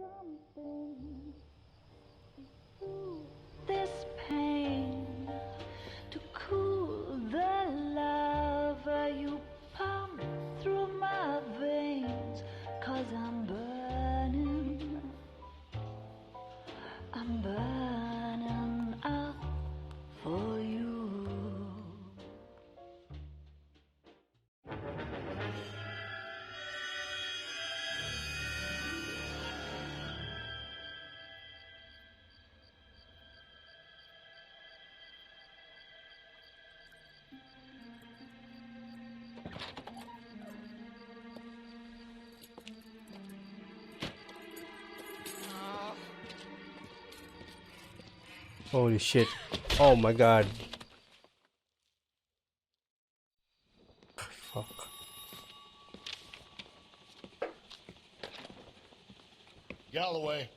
something to soothe this pain, to cool the lava you pump through my veins, 'cause I'm burning up for you. Holy shit. Oh my god. Fuck. Galloway.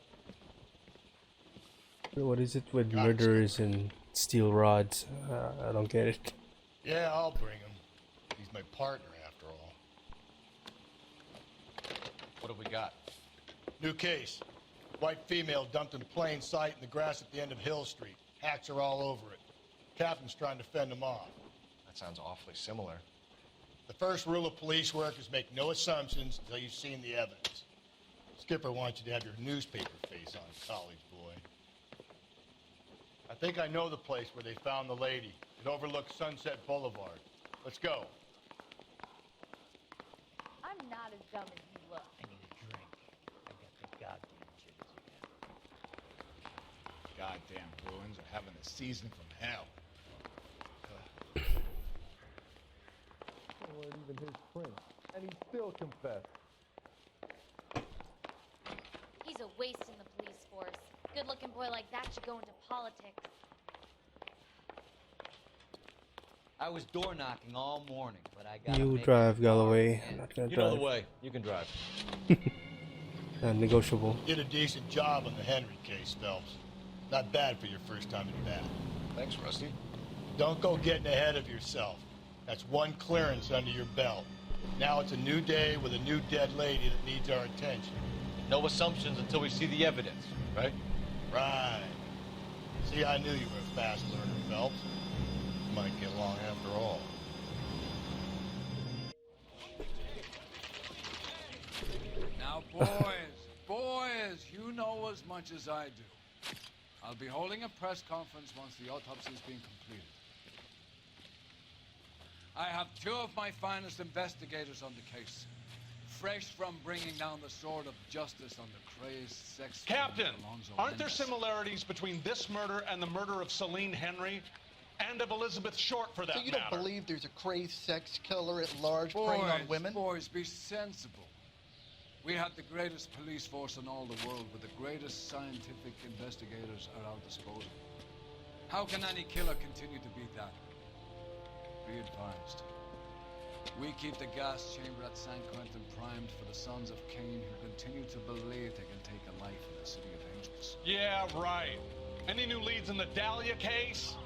What is it with murderers and steel rods? I don't get it. Yeah, I'll bring him. He's my partner, after all. What have we got? New case. White female dumped in plain sight in the grass at the end of Hill Street. Hacks are all over it. Captain's trying to fend them off. That sounds awfully similar. The first rule of police work is make no assumptions until you've seen the evidence. Skipper wants you to have your newspaper face on, college boy. I think I know the place where they found the lady. It overlooks Sunset Boulevard. Let's go. I'm not as dumb as you look. I need a drink. I got the goddamn jitters again. Goddamn Bruins are having a season from hell. Weren't even his print, and he still confessed. He's a waste in the police force. Good-looking boy like that should go into politics. I was door knocking all morning, but I got. You drive, Galloway. I'm not gonna You drive. know the way. You can drive. Negotiable. Did a decent job on the Henry case, Phelps. Not bad for your first time at bat. Thanks, Rusty. Don't go getting ahead of yourself. That's one clearance under your belt. Now it's a new day with a new dead lady that needs our attention. No assumptions until we see the evidence, right? Right. See, I knew you were a fast learner, Phelps. You might get along after all. Now, boys, you know as much as I do. I'll be holding a press conference once the autopsy has been completed. I have two of my finest investigators on the case, fresh from bringing down the sword of justice on the crazed sex. Captain, Alonzo aren't there Mendes. similarities between this murder and the murder of Celine Henry and of Elizabeth Short, for that So you matter? don't believe there's a crazed sex killer at large preying on women? Boys, be sensible. We have the greatest police force in all the world, with the greatest scientific investigators at our disposal. How can any killer continue to beat that? Be advised. We keep the gas chamber at San Quentin primed for the sons of Cain who continue to believe they can take a life in the city of angels. Yeah, right. Any new leads in the Dahlia case?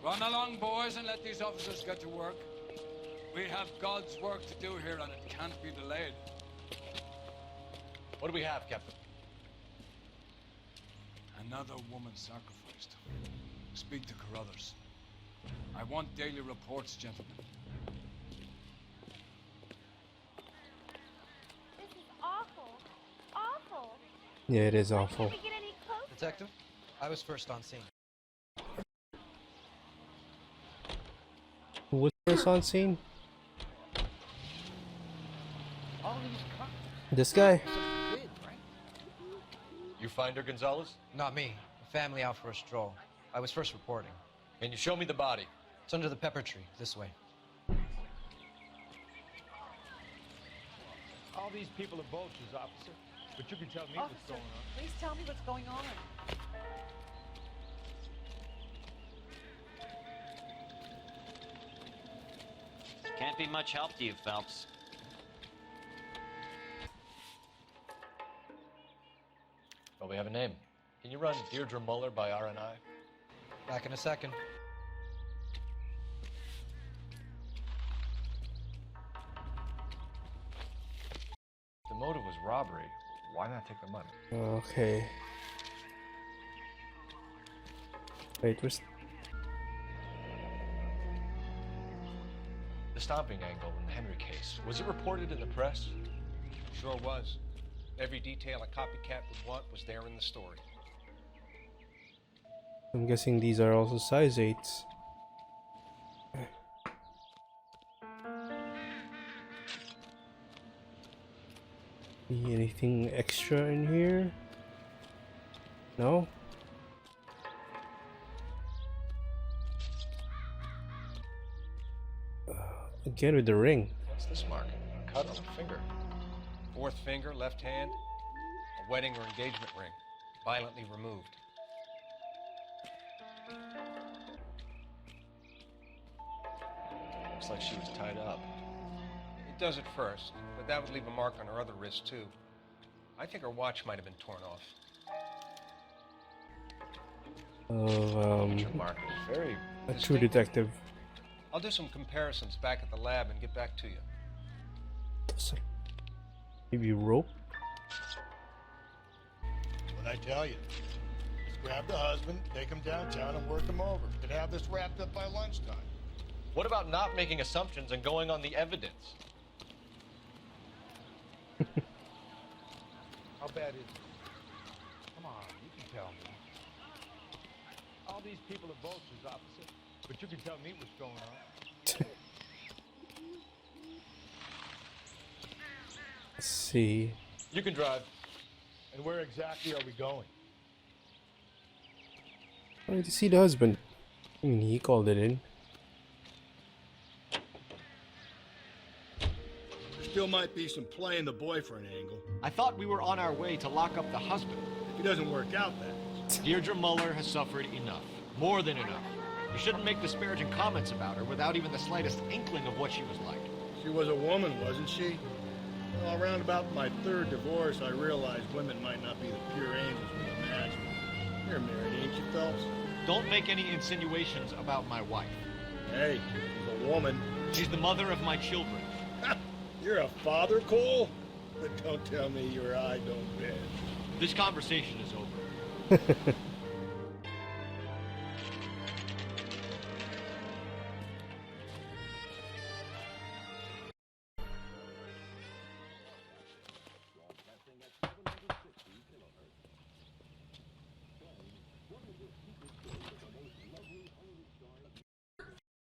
Run along, boys, and let these officers get to work. We have God's work to do here, and it can't be delayed. What do we have, Captain? Another woman sacrificed. Speak to Carruthers. I want daily reports, gentlemen. This is awful. Awful. Yeah, it is awful. Why can't we get any closer? Detective, I was first on scene. Who was first on scene? All these cops. This guy. Did, right? You find her, Gonzalez? Not me. The family out for a stroll. I was first reporting. Can you show me the body? It's under the pepper tree, this way. All these people are vultures, officer. But you can tell me what's going on. Please tell me what's going on. Can't be much help to you, Phelps. Well, we have a name. Can you run Deirdre Muller by RNI? Back in a second. The motive was robbery. Why not take the money? Okay. Wait, where's... The stomping angle in the Henry case, was it reported in the press? Sure was. Every detail a copycat would want was there in the story. I'm guessing these are also size 8s. Anything extra in here? No? Again with the ring. What's this mark? A cut on a finger. Fourth finger, left hand, a wedding or engagement ring, violently removed. Looks like she was tied up. It does at first, but that would leave a mark on her other wrist too. I think her watch might have been torn off. Mark is very a true detective. I'll do some comparisons back at the lab and get back to you. Maybe rope? What I tell you. Just grab the husband, take him downtown, and work him over. Could have this wrapped up by lunchtime. What about not making assumptions and going on the evidence? How bad is it? Come on, you can tell me. All these people are vultures, officer. But you can tell me what's going on. Let's see. You can drive. And where exactly are we going? I need to see the husband. I mean, he called it in. There still might be some play in the boyfriend angle. I thought we were on our way to lock up the husband. If he doesn't work out, that. Deirdre Muller has suffered enough. More than enough. You shouldn't make disparaging comments about her without even the slightest inkling of what she was like. She was a woman, wasn't she? Well, around about my third divorce, I realized women might not be the pure angels we imagine. You're married, ain't you, Phelps? Don't make any insinuations about my wife. Hey, she's a woman. She's the mother of my children. You're a father, Cole? But don't tell me your eye don't bend. This conversation is over.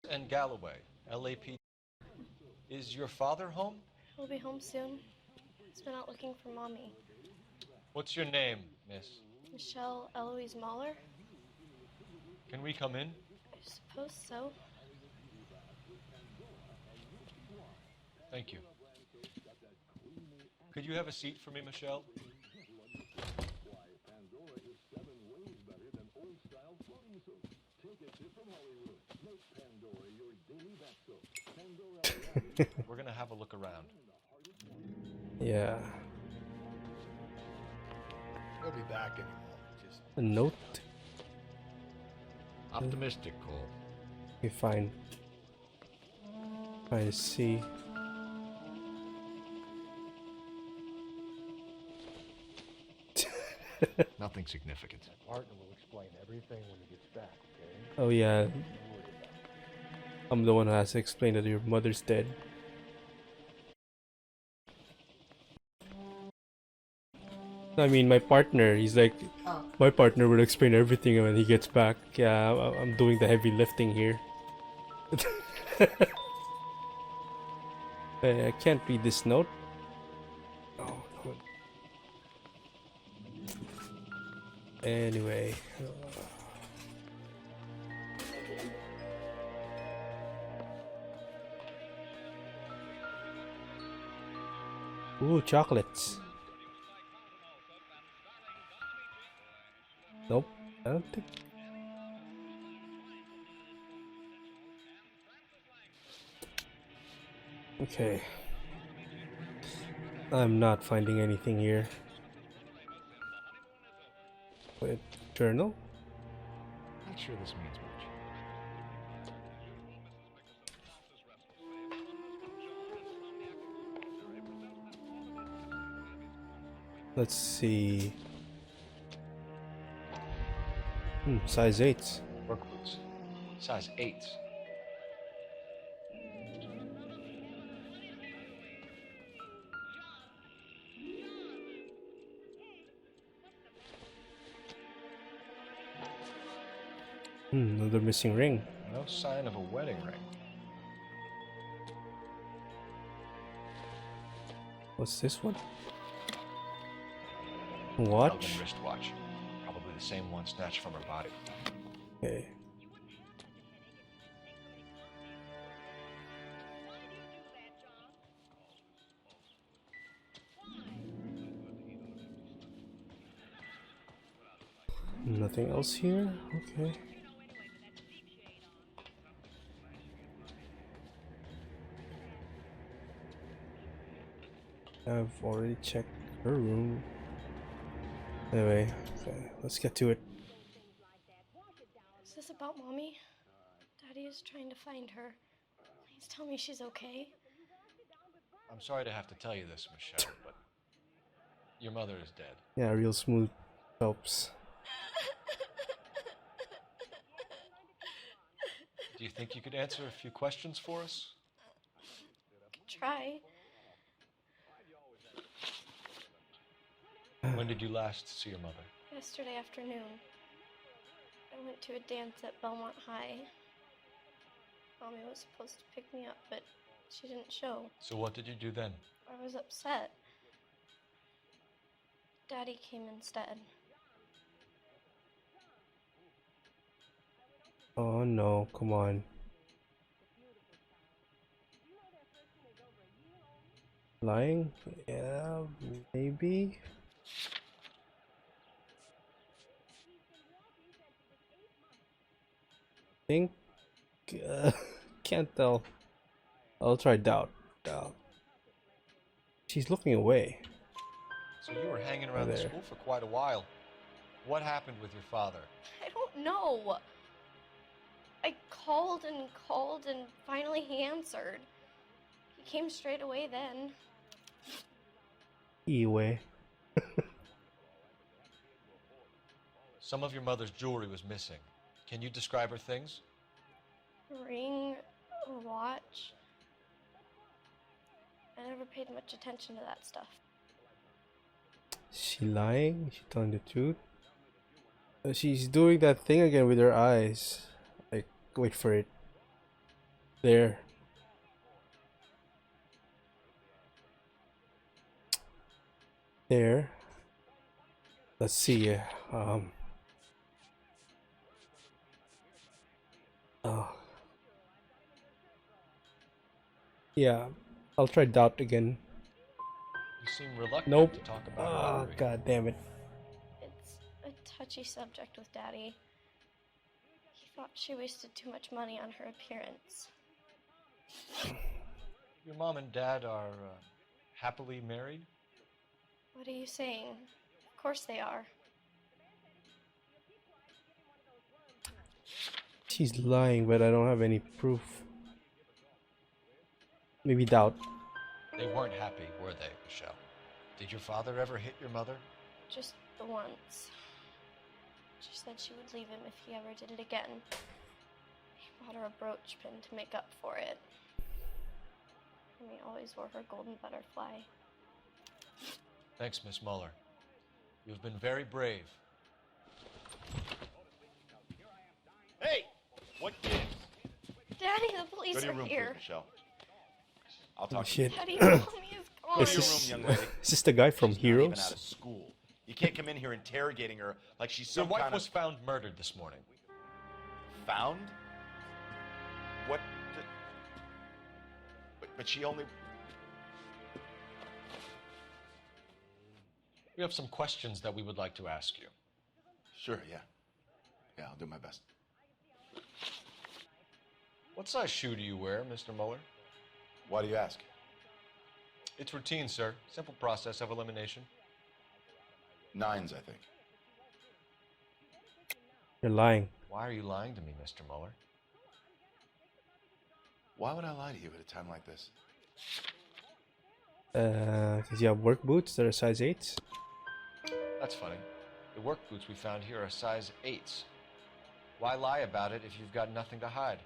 And Galloway, LAP. Is your father home? He'll be home soon. He's been out looking for Mommy. What's your name, miss? Michelle Eloise Mahler? Can we come in? I suppose so. Thank you. Could you have a seat for me, Michelle? We're gonna have a look around. Yeah. He'll be back any moment. Just A note? Optimistic, Cole. Okay, fine. Trying to see. Nothing significant. Partner will explain everything when he gets back, okay? Oh yeah. I'm the one who has to explain that your mother's dead. I mean, my partner, he's like, my partner will explain everything when he gets back. Yeah, I'm doing the heavy lifting here. I can't read this note. Oh, no. Anyway. Ooh, chocolates. Nope, I don't think. Okay. I'm not finding anything here. Wait, journal? Not sure this means much. Let's see. Size 8. Work boots. Size 8. Another missing ring. No sign of a wedding ring. What's this one? Watch? Elven wristwatch. Probably the same one snatched from her body. Okay. Nothing else here? Okay. I've already checked her room. Anyway, okay, let's get to it. Is this about Mommy? Daddy is trying to find her. Please tell me she's okay. I'm sorry to have to tell you this, Michelle, but your mother is dead. Yeah, real smooth helps. Do you think you could answer a few questions for us? Could try. When did you last see your mother? Yesterday afternoon. I went to a dance at Belmont High. Mommy was supposed to pick me up, but she didn't show. So what did you do then? I was upset. Daddy came instead. Oh no, come on. Lying? Yeah, maybe. Think can't tell. I'll try doubt. Doubt. She's looking away. So you were hanging around the school for quite a while. What happened with your father? I don't know. I called and finally he answered. He came straight away then. Anyway. Some of your mother's jewelry was missing. Can you describe her things? A ring, a watch. I never paid much attention to that stuff. Is she lying? Is she telling the truth? She's doing that thing again with her eyes. Like, wait for it. There. There. Let's see. Oh. Yeah, I'll try doubt again. You seem reluctant Nope. to talk about Oh, jewelry. god damn it. It's a touchy subject with Daddy. He thought she wasted too much money on her appearance. Your mom and dad are happily married? What are you saying? Of course they are. She's lying, but I don't have any proof. Maybe doubt. They weren't happy, were they, Michelle? Did your father ever hit your mother? Just the once. She said she would leave him if he ever did it again. He bought her a brooch pin to make up for it. And he always wore her golden butterfly. Thanks, Miss Muller. You've been very brave. Hey! What gives? Daddy, the police Go to your are room, here. please, Michelle. I'll Oh talk to shit. you. Daddy, Mommy is gone. Go to your room, young lady. Is this the guy from She's not even Heroes? out of school. You can't come in here interrogating her like she's Your some wife kind was of... found murdered this morning. Found? What? But she only... We have some questions that we would like to ask you. Sure, yeah. Yeah, I'll do my best. What size shoe do you wear, Mr. Muller? Why do you ask? It's routine, sir. Simple process of elimination. 9s, I think. You're lying. Why are you lying to me, Mr. Muller? Why would I lie to you at a time like this? Because you have work boots that are size 8s. That's funny. The work boots we found here are size 8s. Why lie about it if you've got nothing to hide?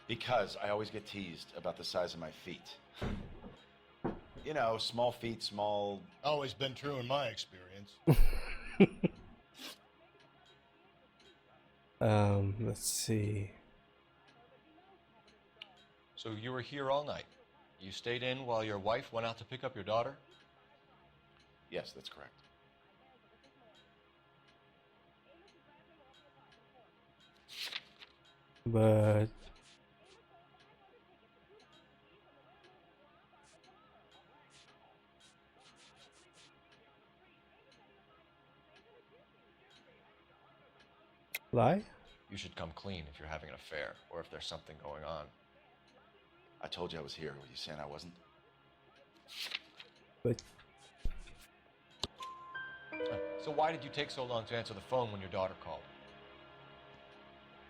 Because I always get teased about the size of my feet. You know, small feet, small... Always been true in my experience. Let's see. So you were here all night. You stayed in while your wife went out to pick up your daughter? Yes, that's correct. But lie? You should come clean if you're having an affair, or if there's something going on. I told you I was here. Were you saying I wasn't? But So why did you take so long to answer the phone when your daughter called?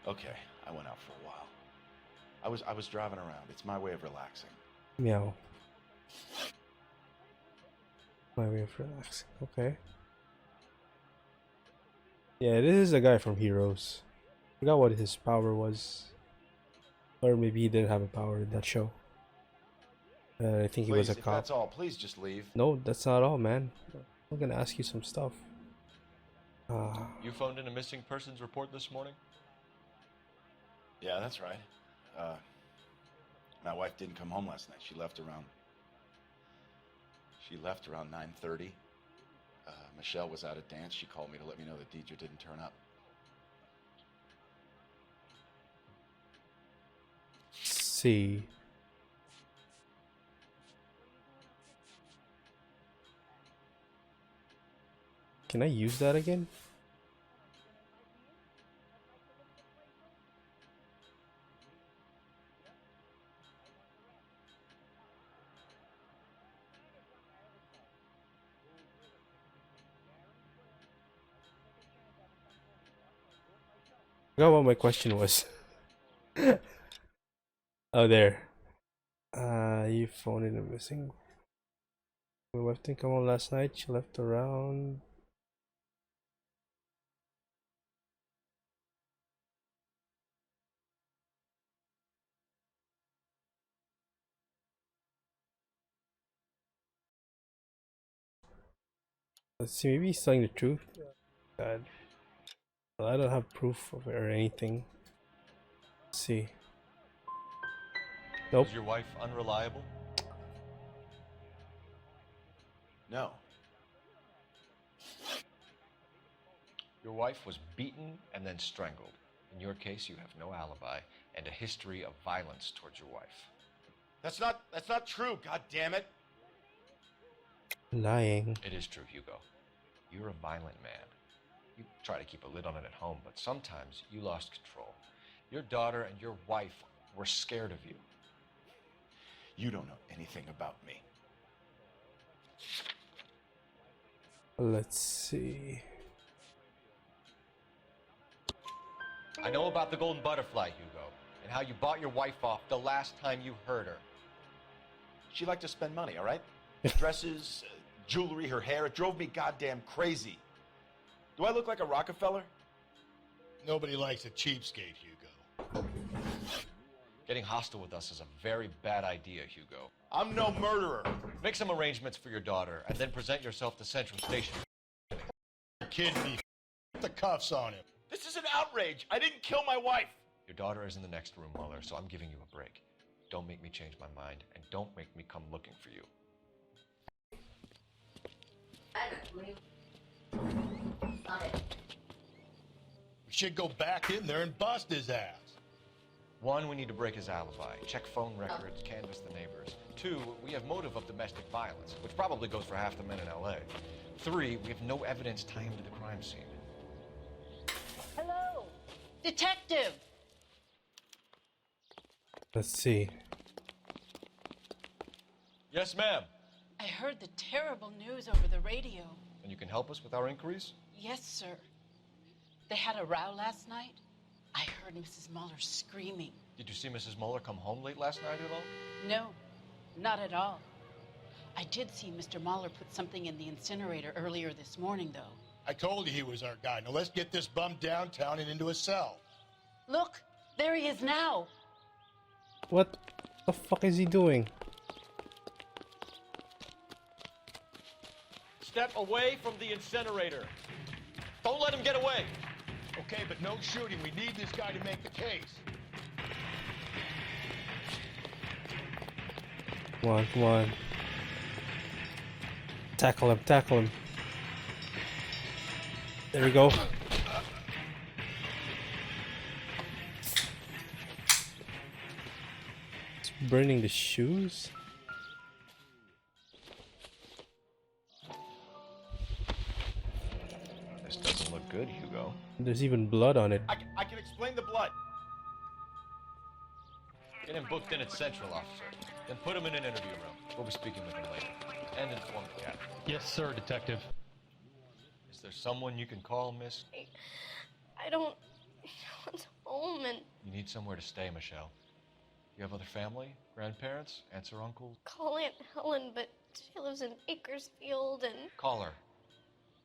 Okay, I went out for a while. I was driving around. It's my way of relaxing. meow. My way of relaxing. Okay. Yeah, this is a guy from Heroes. Forgot what his power was. Or maybe he didn't have a power in that show. I think he was a Please, if cop. that's all, please just leave. No, that's not all, man. I'm gonna ask you some stuff. You phoned in a missing persons report this morning? Yeah, that's right. My wife didn't come home last night. She left around 9:30. Michelle was out at dance. She called me to let me know that Deidre didn't turn up. See. Can I use that again? I forgot what my question was. Oh, there. You phoned in a missing. My wife didn't come home last night. She left around. Let's see. Maybe he's telling the truth. God, well, I don't have proof of it or anything. Let's see. Nope. Was your wife unreliable? No. Your wife was beaten and then strangled. In your case, you have no alibi and a history of violence towards your wife. That's not true. God damn it. Lying. It is true, Hugo. You're a violent man. You try to keep a lid on it at home, but sometimes you lost control. Your daughter and your wife were scared of you. You don't know anything about me. Let's see. I know about the golden butterfly, Hugo, and how you bought your wife off the last time you heard her. She liked to spend money, all right? Dresses, jewelry, her hair. It drove me goddamn crazy. Do I look like a Rockefeller? Nobody likes a cheapskate, Hugo. Getting hostile with us is a very bad idea, Hugo. I'm no murderer. Make some arrangements for your daughter, and then present yourself to Central Station. You're kidding me. Put the cuffs on him. This is an outrage. I didn't kill my wife. Your daughter is in the next room, Muller, so I'm giving you a break. Don't make me change my mind, and don't make me come looking for you. We should go back in there and bust his ass. 1, we need to break his alibi. Check phone records, canvass the neighbors. 2, we have motive of domestic violence, which probably goes for half the men in L.A. 3, we have no evidence tying him to the crime scene. Hello, detective. Let's see. Yes, ma'am. I heard the terrible news over the radio. And you can help us with our inquiries? Yes, sir. They had a row last night. I heard Mrs. Muller screaming. Did you see Mrs. Muller come home late last night at all? No, not at all. I did see Mr. Muller put something in the incinerator earlier this morning, though. I told you he was our guy. Now let's get this bum downtown and into a cell. Look, there he is now. What the fuck is he doing? Step away from the incinerator. Don't let him get away. Okay, but no shooting. We need this guy to make the case. Come on, come on. Tackle him, tackle him. There we go. It's burning the shoes? This doesn't look good, Hugo. There's even blood on it. I can explain the blood. Get him booked in at Central, officer. Then put him in an interview room. We'll be speaking with him later. And inform the captain. Yes, sir, Detective. Is there someone you can call, miss? I don't want home and You need somewhere to stay, Michelle. You have other family? Grandparents? Aunts or uncles? call Aunt Helen, but she lives in Bakersfield and Call her.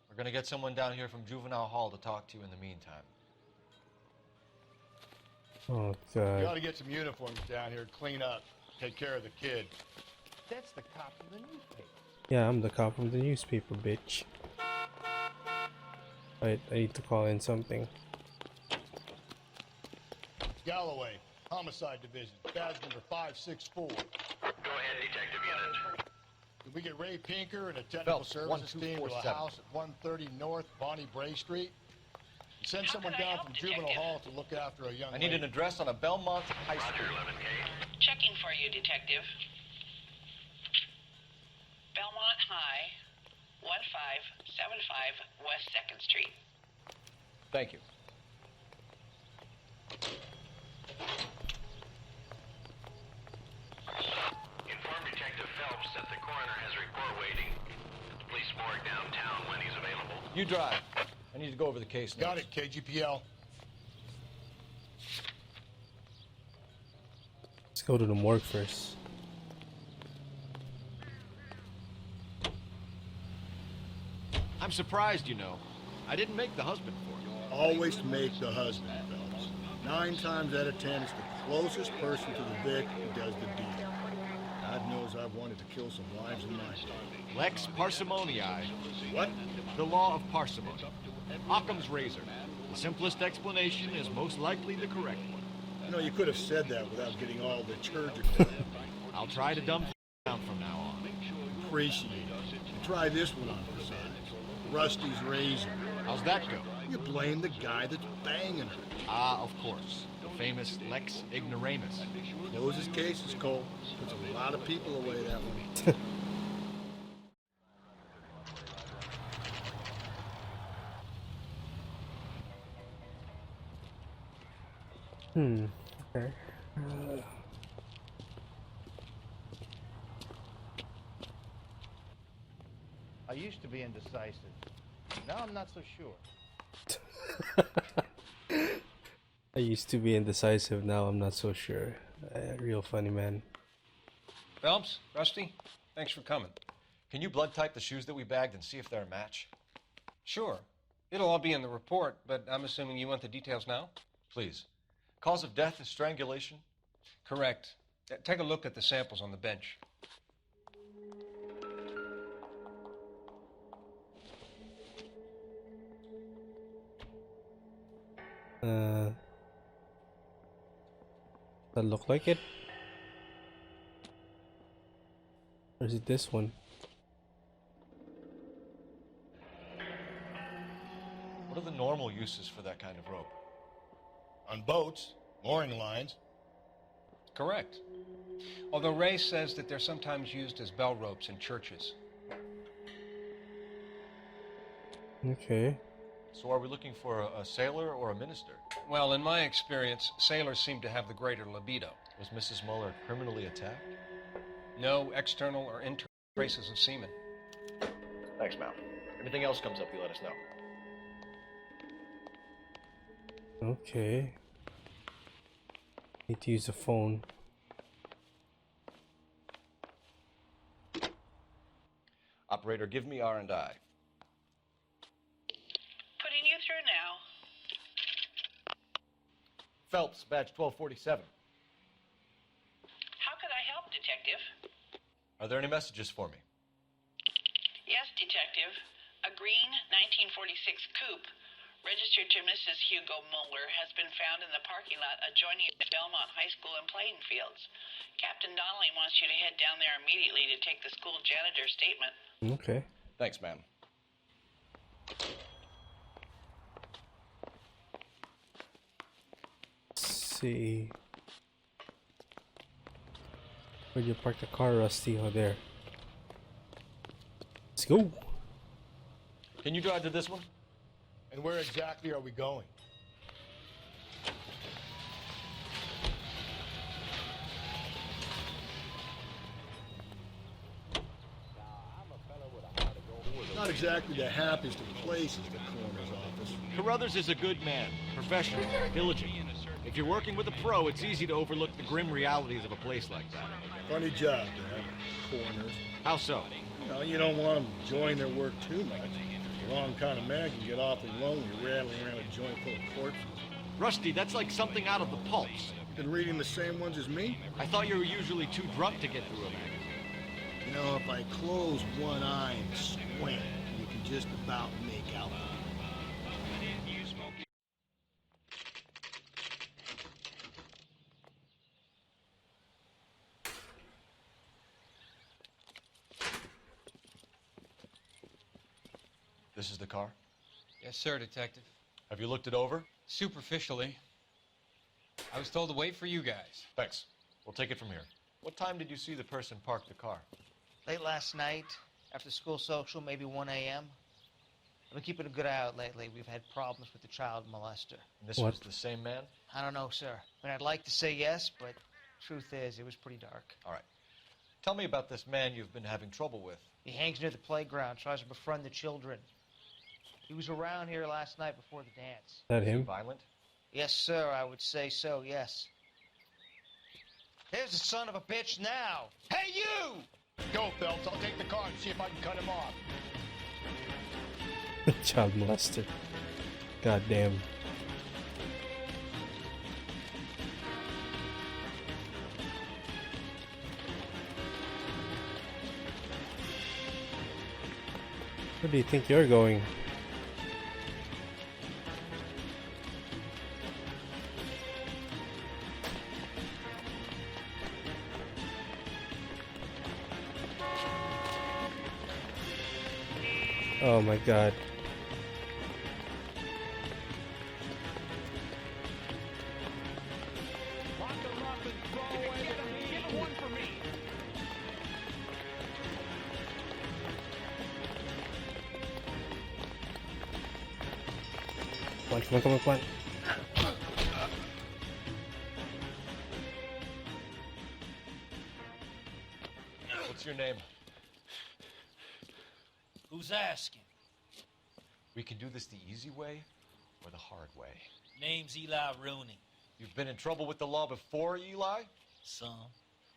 We're gonna get someone down here from Juvenile Hall to talk to you in the meantime. Oh You ought god. to get some uniforms down here, clean up, take care of the kid. That's the cop from the newspaper. Yeah, I'm the cop from the newspaper, bitch. I need to call in something. Galloway, Homicide Division, badge number 564. Go ahead, Detective Unit. Can we get Ray Pinker and a technical Phelps, services team to a 1247. house at 130 North Bonnie Bray Street? And send someone down from Juvenile Hall to look after a young I need lady. an address on a Belmont High School. Roger, 11K. Checking for you, Detective. Belmont High, 1575 West 2nd Street. Thank you. Inform Detective Phelps that the coroner has a report waiting at the police morgue downtown when he's available. You drive. I need to go over the case Got notes. it, KGPL. Let's go to the morgue first. I'm surprised, you know. I didn't make the husband for you. Always make the husband, Phelps. 9 times out of 10, it's the closest person to the Vic who does the deed. God knows I've wanted to kill some lives in my time. Lex parsimoniae. What? The law of parsimony. Occam's razor. The simplest explanation is most likely the correct one. You know, you could have said that without getting all liturgical. I'll try to dumb down from now on. Appreciate it. And try this one on for size. Rusty's razor. How's that go? You blame the guy that's banging her. Ah, of course. The famous Lex ignoramus. Closes cases, Cole. Puts a lot of people away that one. Okay. I used to be indecisive. Now I'm not so sure. I used to be indecisive, now I'm not so sure. Real funny, man. Phelps, Rusty, thanks for coming. Can you blood type the shoes that we bagged and see if they're a match? Sure. It'll all be in the report, but I'm assuming you want the details now? Please. Cause of death is strangulation? Correct. Take a look at the samples on the bench. That look like it? Or is it this one? What are the normal uses for that kind of rope? On boats, mooring lines. Correct. Although Ray says that they're sometimes used as bell ropes in churches. Okay. So are we looking for a sailor or a minister? Well, in my experience, sailors seem to have the greater libido. Was Mrs. Muller criminally attacked? No external or internal traces of semen. Thanks, Mal. Anything else comes up, you let us know. Okay. Need to use the phone. Operator, give me R&I. Phelps, badge 1247. How could I help, Detective? Are there any messages for me? Yes, Detective. A green 1946 coupe, registered to Mrs. Hugo Mueller, has been found in the parking lot adjoining the Belmont High School and playing fields. Captain Donnelly wants you to head down there immediately to take the school janitor's statement. Okay. Thanks, ma'am. See. Where'd you park the car, Rusty? Oh, there. Let's go. Can you drive to this one? And where exactly are we going? Not exactly the happiest of places, the coroner's office. Carruthers is a good man, professional, diligent. If you're working with a pro, it's easy to overlook the grim realities of a place like that. Funny job to have coroners. How so? No, you don't want them enjoying their work too much. The wrong kind of man can get awfully lonely rattling around a joint full of corpses. Rusty, that's like something out of the pulps. Been reading the same ones as me? I thought you were usually too drunk to get through a magazine. You know, if I close one eye and squint, you can just about make out. This is the car? Yes, sir, Detective. Have you looked it over? Superficially. I was told to wait for you guys. Thanks. We'll take it from here. What time did you see the person park the car? Late last night, after school social, maybe 1 a.m. I've been keeping a good eye out lately. We've had problems with the child molester. And this was the same man? I don't know, sir. I mean, I'd like to say yes, but truth is, it was pretty dark. All right. Tell me about this man you've been having trouble with. He hangs near the playground, tries to befriend the children. He was around here last night before the dance. That him? Violent? Yes, sir, I would say so, yes. There's the son of a bitch now. Hey, you! Go, Phelps. I'll take the car and see if I can cut him off. Child molester. God damn. Where do you think you're going? Oh my god. Come on, come on, come on. What's your name? Who's asking? We can do this the easy way or the hard way. Name's Eli Rooney. You've been in trouble with the law before, Eli? Some.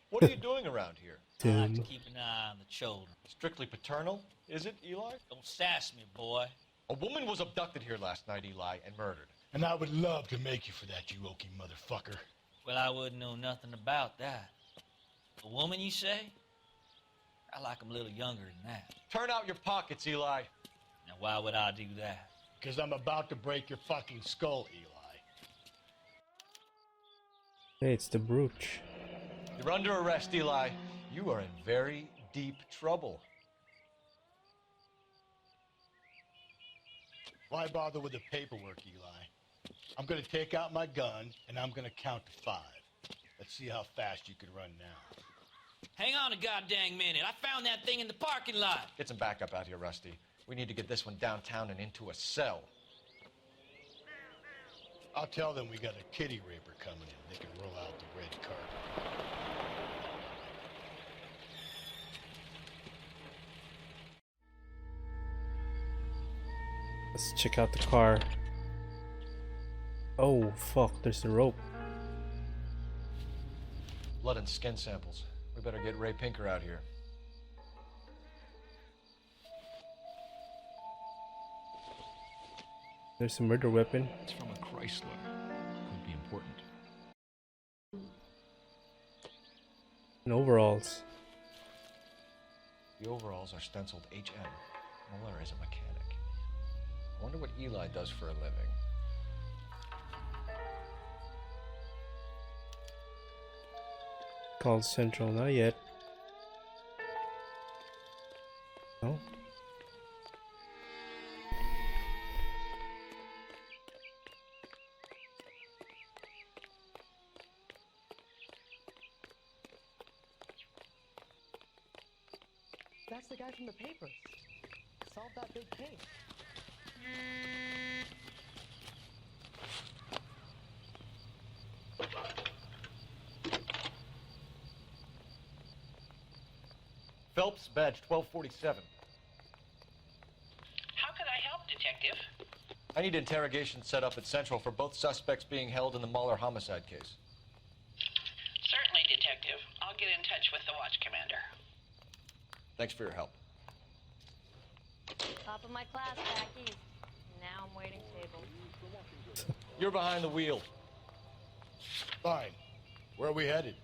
What are you doing around here? I like to keep an eye on the children. Strictly paternal, is it, Eli? Don't sass me, boy. A woman was abducted here last night, Eli, and murdered. And I would love to make you for that, you oaky motherfucker. Well, I wouldn't know nothing about that. A woman, you say? I like 'em a little younger than that. Turn out your pockets, Eli. Now, why would I do that? Because I'm about to break your fucking skull, Eli. Hey, it's the brooch. You're under arrest, Eli. You are in very deep trouble. Why bother with the paperwork, Eli? I'm gonna take out my gun, and I'm gonna count to 5. Let's see how fast you can run now. Hang on a goddamn minute. I found that thing in the parking lot. Get some backup out here, Rusty. We need to get this one downtown and into a cell. I'll tell them we got a kitty raper coming in. They can roll out the red carpet. Let's check out the car. Oh, fuck, there's the rope. Blood and skin samples. We better get Ray Pinker out here. There's a murder weapon. It's from a Chrysler. Could be important. And overalls. The overalls are stenciled HM. Muller is a mechanic. I wonder what Eli does for a living. Called Central, not yet. No. That's the guy from the papers. Solved that big case. Phelps, badge 1247. How could I help, Detective? I need interrogation set up at Central for both suspects being held in the Muller homicide case. Certainly, Detective. I'll get in touch with the watch commander. Thanks for your help. Top of my class, Jackie. Now I'm waiting table. You're behind the wheel. Fine. Where are we headed?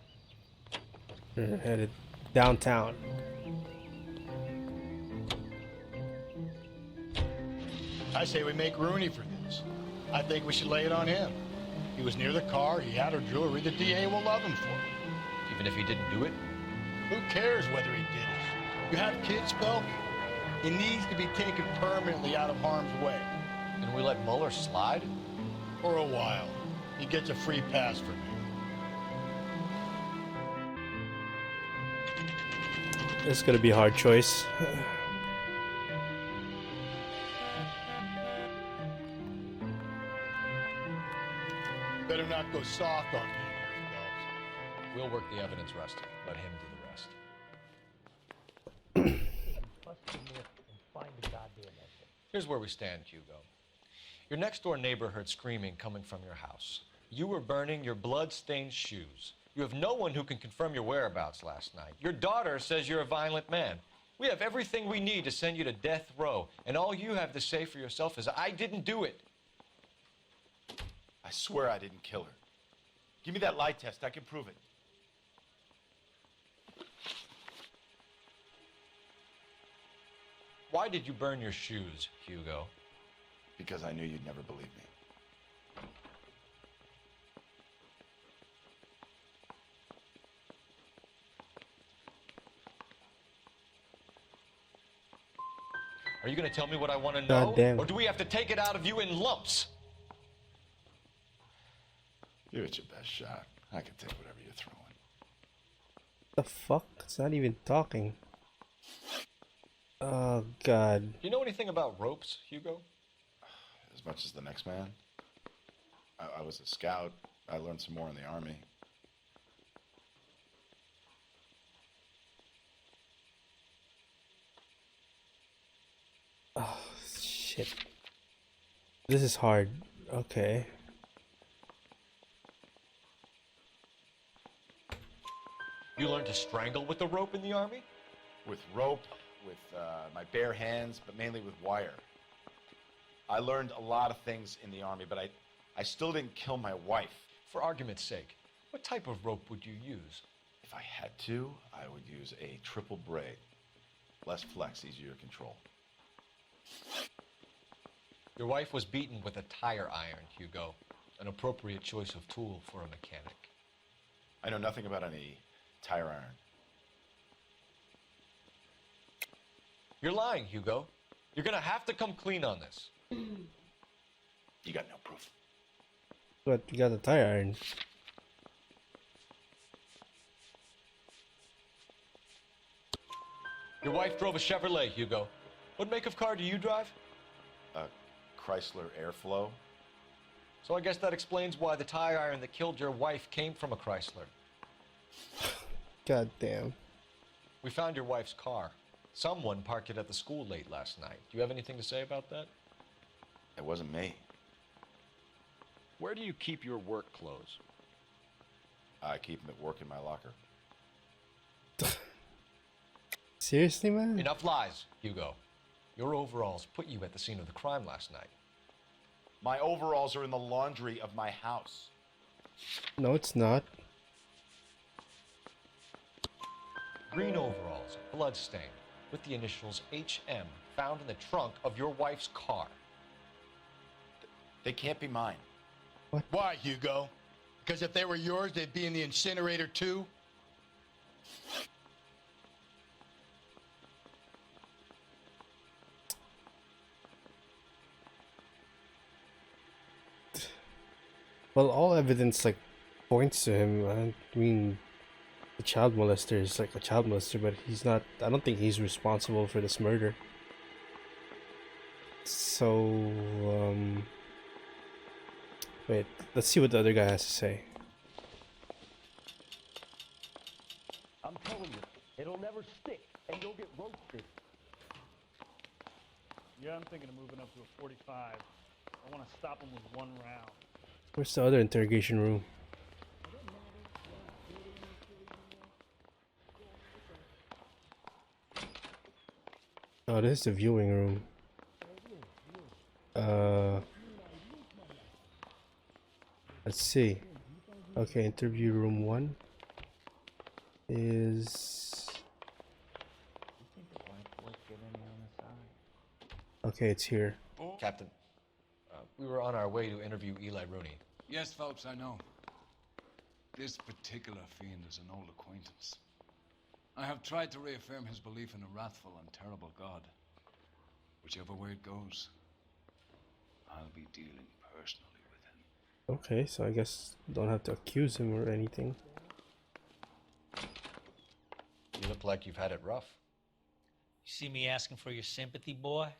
We're headed downtown. I say we make Rooney for this. I think we should lay it on him. He was near the car, he had her jewelry, the DA will love him for it. Even if he didn't do it? Who cares whether he did it? You have kids, Phelps? He needs to be taken permanently out of harm's way. And we let Muller slide? For a while. He gets a free pass for me. It's gonna be a hard choice. Better not go soft on me here, Phelps. We'll work the evidence rest. Let him do the rest. Here's where we stand, Hugo. Your next-door neighbor heard screaming coming from your house. You were burning your blood-stained shoes. You have no one who can confirm your whereabouts last night. Your daughter says you're a violent man. We have everything we need to send you to death row, and all you have to say for yourself is, I didn't do it. I swear I didn't kill her. Give me that lie test. I can prove it. Why did you burn your shoes, Hugo? Because I knew you'd never believe me. Are you going to tell me what I want to know? God damn. Or do we have to take it out of you in lumps? Give it your best shot. I can take whatever you're throwing. The fuck? It's not even talking. Oh god. Do you know anything about ropes, Hugo? As much as the next man. I was a scout. I learned some more in the Army. Oh shit. This is hard. Okay. You learned to strangle with the rope in the Army? With rope, with my bare hands, but mainly with wire. I learned a lot of things in the Army, but I still didn't kill my wife. For argument's sake, what type of rope would you use? If I had to, I would use a triple braid. Less flex, easier to control. Your wife was beaten with a tire iron, Hugo. An appropriate choice of tool for a mechanic. I know nothing about any tire iron. You're lying, Hugo. You're gonna have to come clean on this. You got no proof. But you got the tire iron. Your wife drove a Chevrolet, Hugo. What make of car do you drive? A Chrysler Airflow. So I guess that explains why the tire iron that killed your wife came from a Chrysler. God damn. We found your wife's car. Someone parked it at the school late last night. Do you have anything to say about that? It wasn't me. Where do you keep your work clothes? I keep them at work in my locker. Seriously, man? Enough lies, Hugo. Your overalls put you at the scene of the crime last night. My overalls are in the laundry of my house. No, it's not. Green overalls, bloodstained, with the initials HM found in the trunk of your wife's car. They can't be mine. Why, Hugo? Because if they were yours, they'd be in the incinerator too? Well, all evidence like points to him. I mean, the child molester is like a child molester, but he's not. I don't think he's responsible for this murder. So, wait. Let's see what the other guy has to say. I'm telling you, it'll never stick, and you'll get roasted. Yeah, I'm thinking of moving up to a 45. I want to stop him with one round. Where's the other interrogation room? Oh, this is the viewing room. Let's see. Okay, interview room 1 is... Okay, it's here. Captain, we were on our way to interview Eli Rooney. Yes, Phelps, I know. This particular fiend is an old acquaintance. I have tried to reaffirm his belief in a wrathful and terrible God. Whichever way it goes, I'll be dealing personally with him. Okay, so I guess don't have to accuse him or anything. You look like you've had it rough. You see me asking for your sympathy, boy?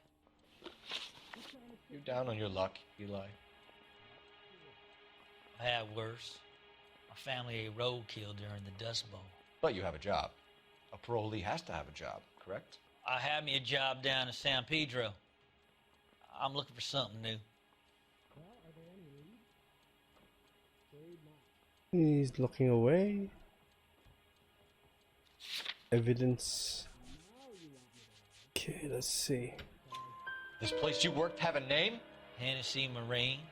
You're down on your luck, Eli. I had worse. My family ate roadkill during the Dust Bowl. But you have a job. A parolee has to have a job, correct? I had me a job down in San Pedro. I'm looking for something new. He's looking away. Evidence. Okay, let's see. This place you worked have a name? Hennessy Marine.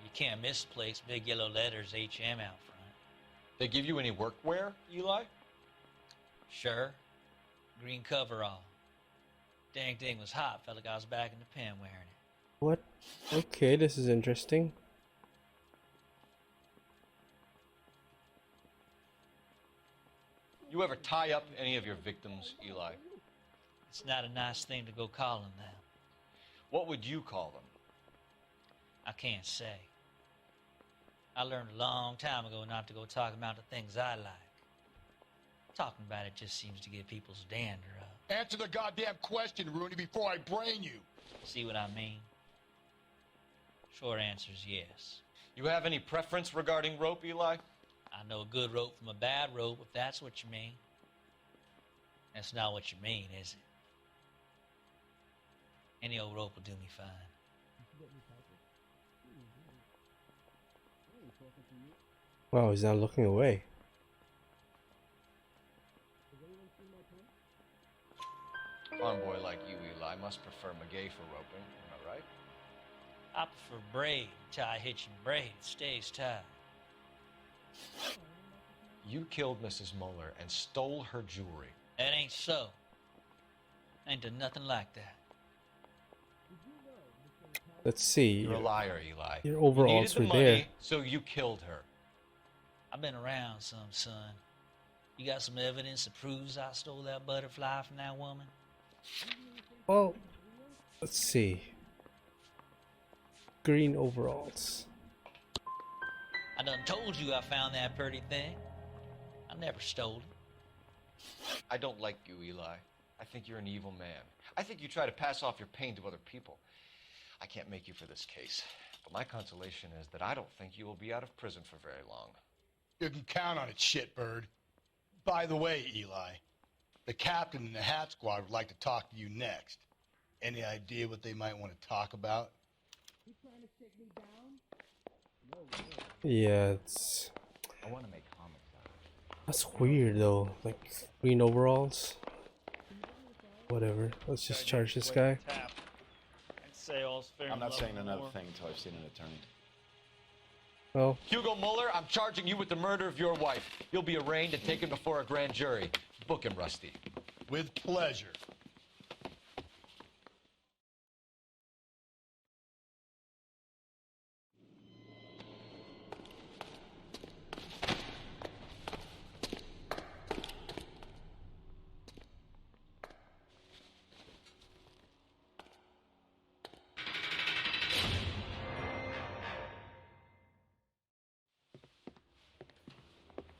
You can't miss the place. Big yellow letters, HM out front. They give you any workwear, Eli? Sure. Green coverall. Dang thing was hot. Felt like I was back in the pen wearing it. What? Okay, this is interesting. You ever tie up any of your victims, Eli? It's not a nice thing to go calling them. What would you call them? I can't say. I learned a long time ago not to go talking about the things I like. Talking about it just seems to get people's dander up. Answer the goddamn question, Rooney, before I brain you. See what I mean? Short answer is yes. You have any preference regarding rope, Eli? I know a good rope from a bad rope, if that's what you mean. That's not what you mean, is it? Any old rope will do me fine. Wow, he's not looking away. Farm boy like you, Eli, must prefer McGay for roping, am I right? I prefer braid. Tie hitching braid. It stays tied. You killed Mrs. Muller and stole her jewelry. That ain't so. Ain't done nothing like that. Let's see. You're a liar, Eli. Your overalls you were needed the money, there. so you killed her. I've been around some, son. You got some evidence that proves I stole that butterfly from that woman? Well, let's see. Green overalls. I done told you I found that pretty thing. I never stole it. I don't like you, Eli. I think you're an evil man. I think you try to pass off your pain to other people. I can't make you for this case, but my consolation is that I don't think you will be out of prison for very long. You can count on it, shitbird. By the way, Eli, the captain and the hat squad would like to talk to you next. Any idea what they might want to talk about? Yeah, it's... I want to make comments on it. That's weird though. Like, green overalls. Whatever. Let's just charge this guy. I'm not saying another thing until I've seen an attorney. Oh. Hugo Muller, I'm charging you with the murder of your wife. You'll be arraigned and taken before a grand jury. Book him, Rusty. With pleasure.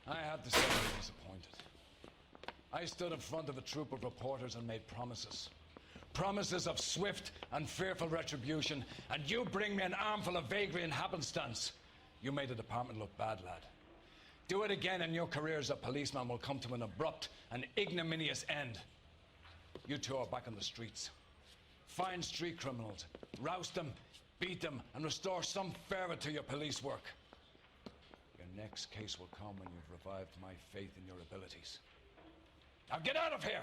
I have to say I'm disappointed. I stood in front of a troop of reporters and made promises. Promises of swift and fearful retribution, and you bring me an armful of vagary and happenstance. You made the department look bad, lad. Do it again and your career as a policeman will come to an abrupt and ignominious end. You two are back on the streets. Find street criminals, roust them, beat them, and restore some fervor to your police work. Your next case will come when you've revived my faith in your abilities. Now get out of here!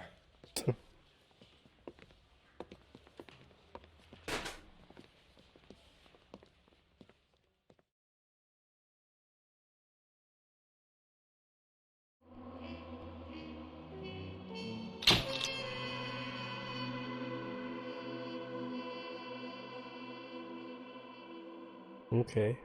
Okay.